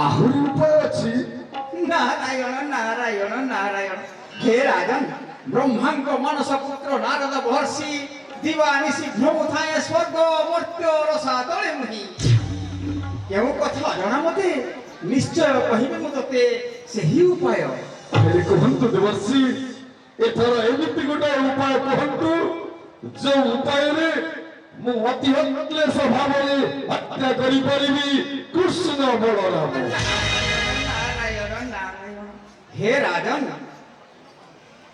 ଆହୁରି ଉପାୟ ଅଛି। ନାରାୟଣ ନାରାୟଣ ନାରାୟଣ। ହେ ରାଜନ, ବ୍ରହ୍ମାଙ୍କ ମାନସ ପୁତ୍ର ନାରଦ ମହର୍ଷି ଦିବାନିଶି ଭ୍ରମୁଥାଏ ସ୍ୱର୍ଗ ମର୍ତ୍ତ୍ୟ ରସା ତଳେ ମୁହିଁ। କେଉଁ କଥା ଜଣା ମତେ, ନିଶ୍ଚୟ କହିବି ମୁଁ ତତେ ସେହି ଉପାୟ। ହେଲେ କୁହନ୍ତୁ ଦେବର୍ଷି, ଏଥର ଏମିତି ଗୋଟେ ଉପାୟ କୁହନ୍ତୁ ଯୋଉ ଉପାୟରେ ମୁଁ ଅତି ଅକ୍ଲେଶ ଭାବରେ ହତ୍ୟା କରିପାରିବି କୃଷ୍ଣ ବଳରାମ। ନାରାୟଣ ନାରାୟଣ। ହେ ରାଜନ,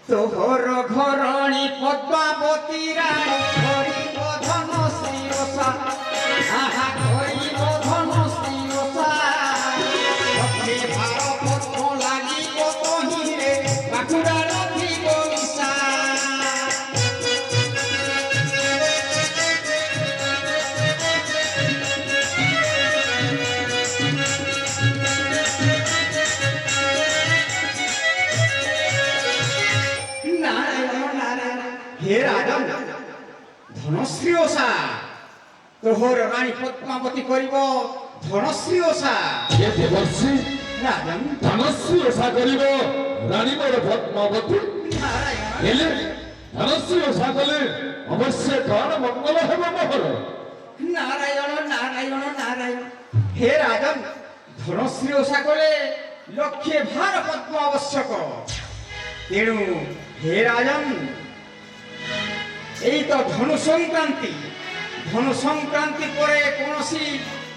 ତୋହର ଘରଣୀ ପଦ୍ମାବତୀ ରାଣୀ କରିବ ଧନ ଶ୍ରୀରସା। ଆହା କରିବ ଧନ ଶ୍ରୀରସା। ଲକ୍ଷେ ଭାର ପଦ୍ମ ଲାଗିବ ତହିଁରେ ବାକୁଡ଼ା ନଥିବ ମିଶା। ନାରାୟଣ ନାରାୟଣ। ହେ ରାଜନ, ଧନଶ୍ରୀ ଓଷା ତୋହର ରାଣୀ ପଦ୍ମାବତୀ କରିବ ଧନଶ୍ରୀ ଓଷା। ଏ ଦେବର୍ଷି, ରାଜନ ଧନଶ୍ରୀ ଓଷା କରିବ ରାଣୀ ମୋର ପଦ୍ମାବତୀ। ନାରାୟଣ ହେଲେ ଧନଶ୍ରୀ ଓଷା କଲେ ଅବଶ୍ୟ କଣ ମଙ୍ଗଳ ହେବ ମୋହର? ନାରାୟଣ ନାରାୟଣ ନାରାୟଣ। ହେ ରାଜନ, ଧନଶ୍ରୀ ଓଷା କଲେ ଲକ୍ଷେ ଭାର ପଦ୍ମ ଆବଶ୍ୟକ। ତେଣୁ ହେ ରାଜନ, এই তো ধনু সংক্রান্তি। ধনু সংক্রান্তি পরে কৌশি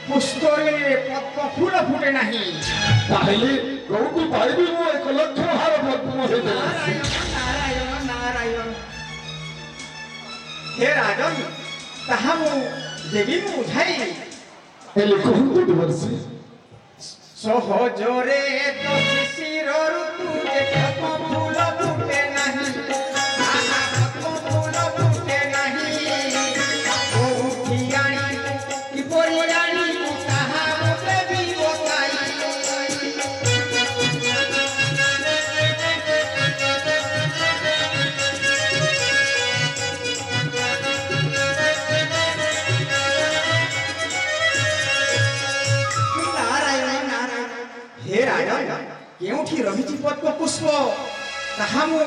পুষ্করিণীরে পদ্ম ফুল ফুটে নাহি। তাহলে কোଉଠୁ ପାଇବି ମୁଁ 1 ଲକ୍ଷ ଭାର ପଦ୍ମ ହେ ଦେବର୍ଷି? নারায়ণ নারায়ণ নারায়ণ। হে রাজন, তাহা মু দেবী মু বুঝাই। ହେଲେ କୁହନ୍ତୁ ଦେବର୍ଷି, সহজরে তো শিশির ঋতু যে পদ্ম ফুল ফুটে নাহি। আহা পদ্ম ফুল ফুটে নাহি। কোউঠি আনি কিপরি আনি তাহা মতে বিবতাই। নারায়ণ নারায়ণ। হে রাজন, কেউঠি রহিছি পদ্ম পুষ্প তাহা মু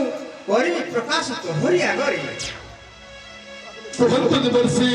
করিবি প্রকাশ তোহরি আগরে। କୁହନ୍ତୁ ଦେବର୍ଷି